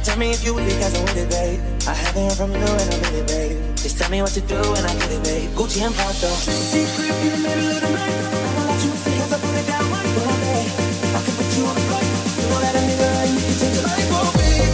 Tell me if you with it, cause I'm with it, babe. I haven't heard from you and I'm with it, babe. Just tell me what to do and I get it, babe. Gucci and Prada. Secret in the middle of the night. I'm gonna let you see as I put it down right for babe. I can put you on the flight. You know that a nigga and you can change your life, oh babe.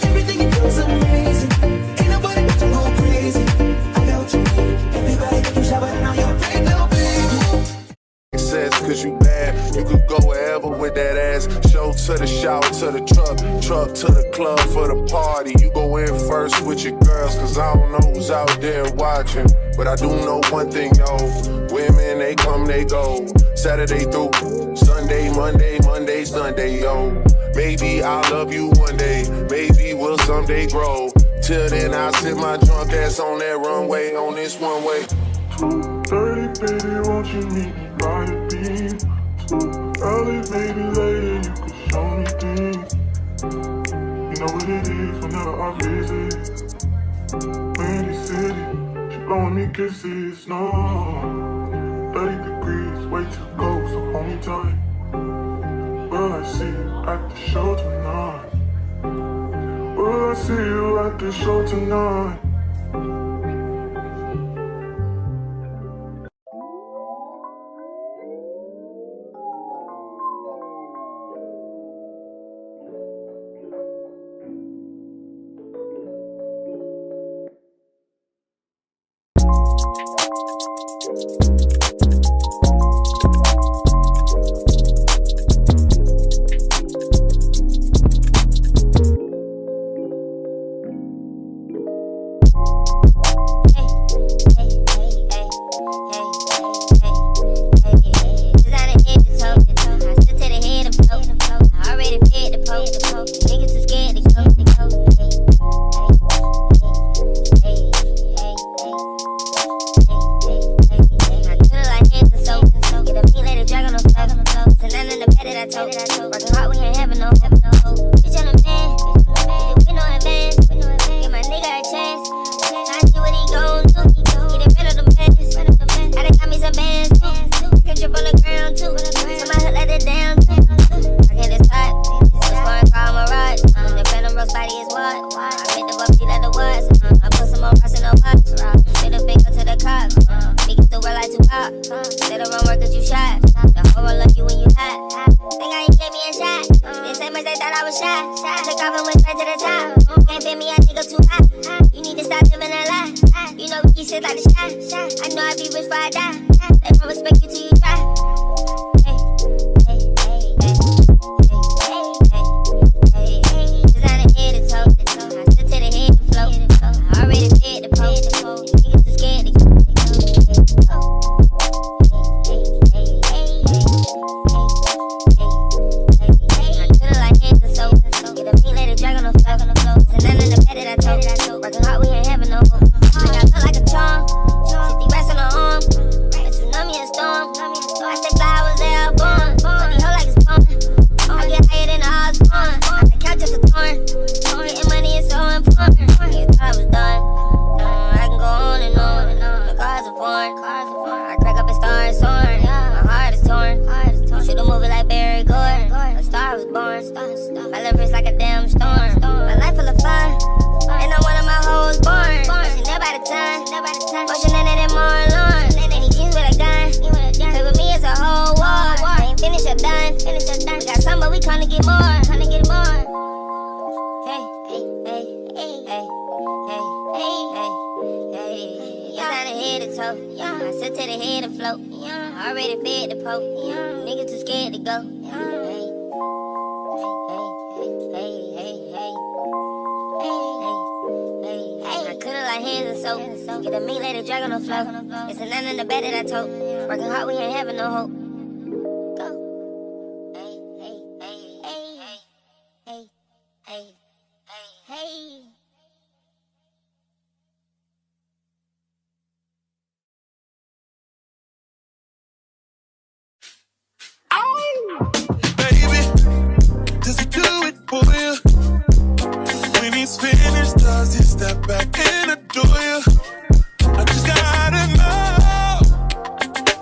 Everything you do is amazing. Ain't nobody but you go crazy. I got what you need. Everybody that you shower and now you're afraid, little babe. Sense, cause you bad. You could go wherever with that ass. Show to the shower, to the truck to the club for the party. You go in first with your girls, cause I don't know who's out there watching. But I do know one thing, yo. Women, they come, they go. Saturday through Sunday, Monday, Sunday, yo. Maybe I'll love you one day. Maybe we'll someday grow. Till then, I'll sit my drunk ass on that runway, on this one way. 2:30, baby, won't you meet me by the beam? Too early, maybe later, you can show me things. You know what it is whenever I visit. Windy City, she blowing me kisses, no. 30 degrees, way too cold, so hold me tight. Will I see you at the show tonight? Will I see you at the show tonight?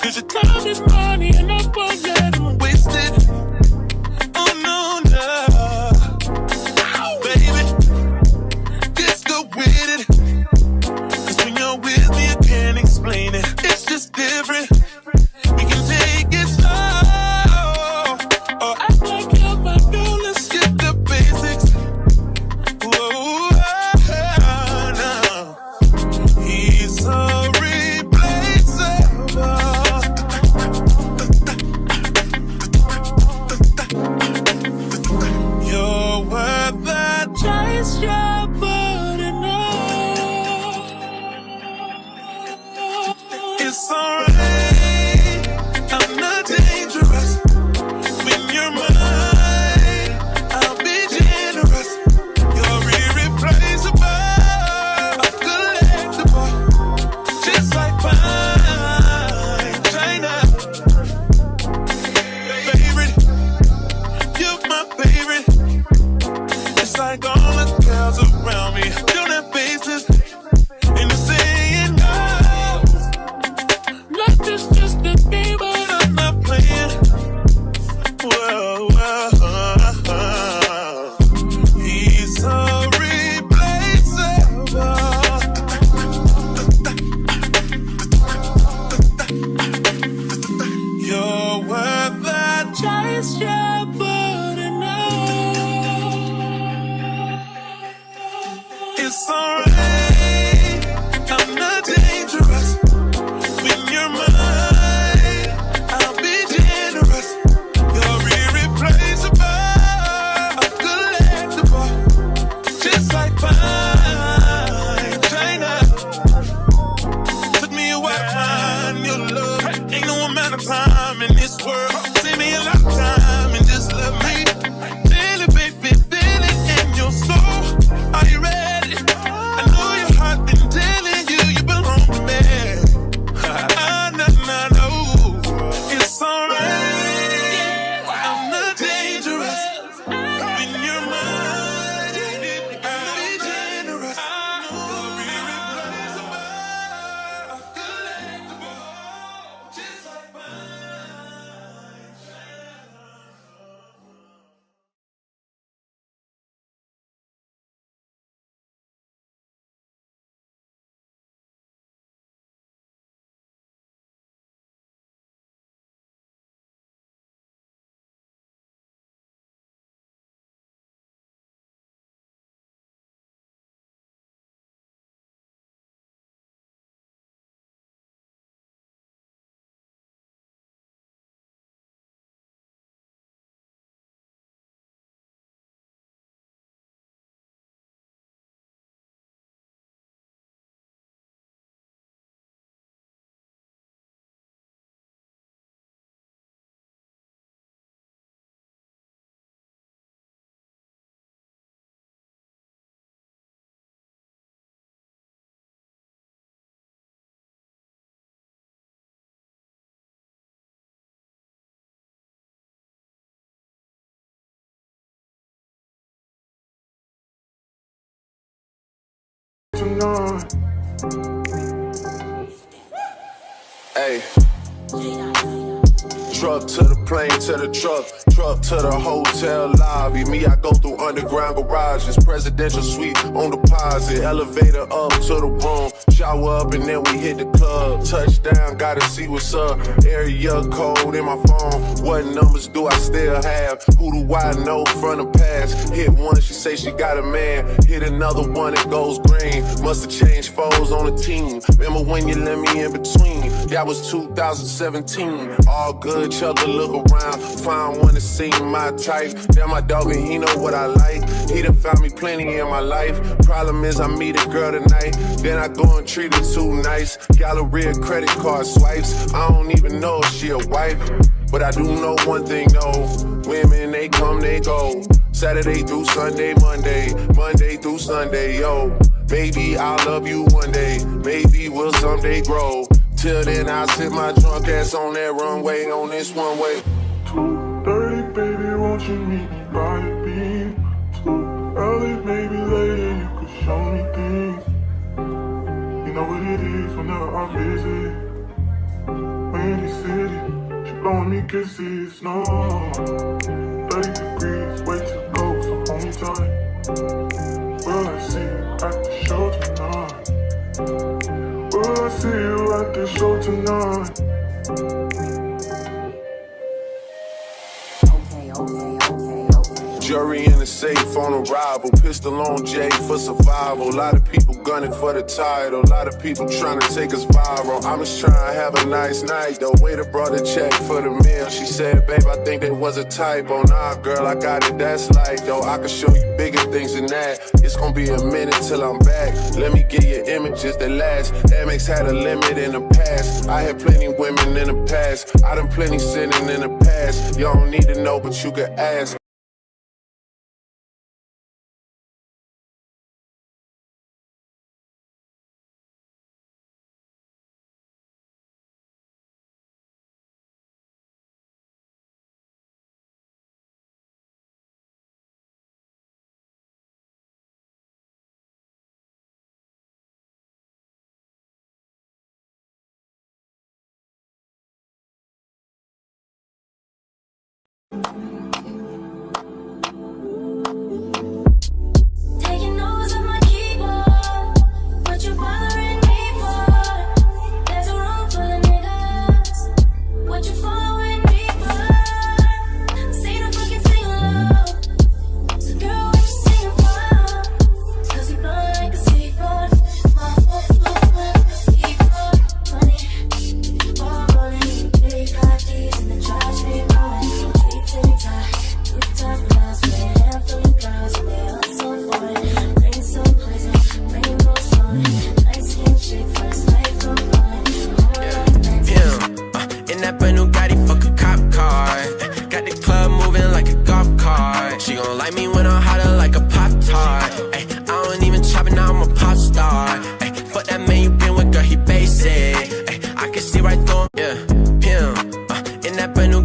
Cause your time is money taste your body now. It's alright, I'm not dangerous. When you're mine, I'll be generous. You're irreplaceable, collectible, just like fine china. Favorite, you're my favorite. It's like all the girls around me don't have faces, and they're saying no. Life is just a game, but I'm not playing. Whoa, whoa, he's so replaceable. You're worth the Taste your body now. It's alright, I'm not dangerous. When you're mine, I'll be generous. You're irreplaceable, collectible, just like fine china. Took me a while to find your love. Ain't no amount of time in this world. Save me a lot of time and just love me. Feel it, baby, feel it in your soul. Are you ready? I know your heart been telling you you belong to me. I know. It's alright, I'm not dangerous. When you're mine, I'll be generous. You're irreplaceable, collectible, just like tonight. Hey. Truck to the plane, to the truck to the hotel lobby. Me, I go through underground garages, presidential suite on deposit, elevator up to the room, shower up and then we hit the club. Touchdown, gotta see what's up. Area code in my phone. What numbers do I still have? Who do I know from the past? Hit one, she say she got a man. Hit another one, it goes green. Must've changed foes on the team. Remember when you let me in between? That was 2017. All good, chug a look around. Find one to see my type. Damn, my dog and he know what I like. He done found me plenty in my life. Problem is I meet a girl tonight, then I go and treat her too nice. Galleria credit card swipes. I don't even know if she a wife, but I do know one thing though. Women, they come, they go. Saturday through Sunday, Monday through Sunday, yo. Maybe I'll love you one day. Maybe we'll someday grow. Till then, I'll sit my drunk ass on that runway, on this one way. 2:30, baby, won't you meet me by the beam? Too early, maybe later, you could show me things. You know what it is whenever I visit. Windy City, she blowing me kisses, no. 30 degrees, way too cold, so hold me tight. Will I see you at the show tonight? Will I see you at the show tonight? G Jury in the safe on arrival. Pistol on Jay for survival. A lot of people gunning for the title. A lot of people trying to take us viral. I'm just trying to have a nice night though. Waiter brought a check for the meal. She said, babe, I think that was a typo. Nah, girl, I got it, that's light though. I can show you bigger things than that. It's gonna be a minute till I'm back. Let me get you images that last. Amex had a limit in the past. I had plenty women in the past. I done plenty sinning in the past. You don't need to know, but you can ask. Taking notes on my keyboard. What you bothering me for? There's a room full of niggas. What you following me for? Say the fucking sing along. So girl, what you singing for? 'Cause you blow like a skateboard. My skateboard. Money, all rolling. Big car keys in the trash, we rolling. Deep to the top, to the top class. With a handful of girls, and they all so foreign. Rain so pleasant, rainbows falling. Light skin chick, first light from falling. In that brand new Gotti, fuck a cop car. Got the club moving like a golf cart. She gon' like me when I'm hotter like a Pop-Tart. I don't even chop it, now I'm a pop star. Fuck that man you been with, girl, he basic. I can see right through him, yeah, him. In that brand new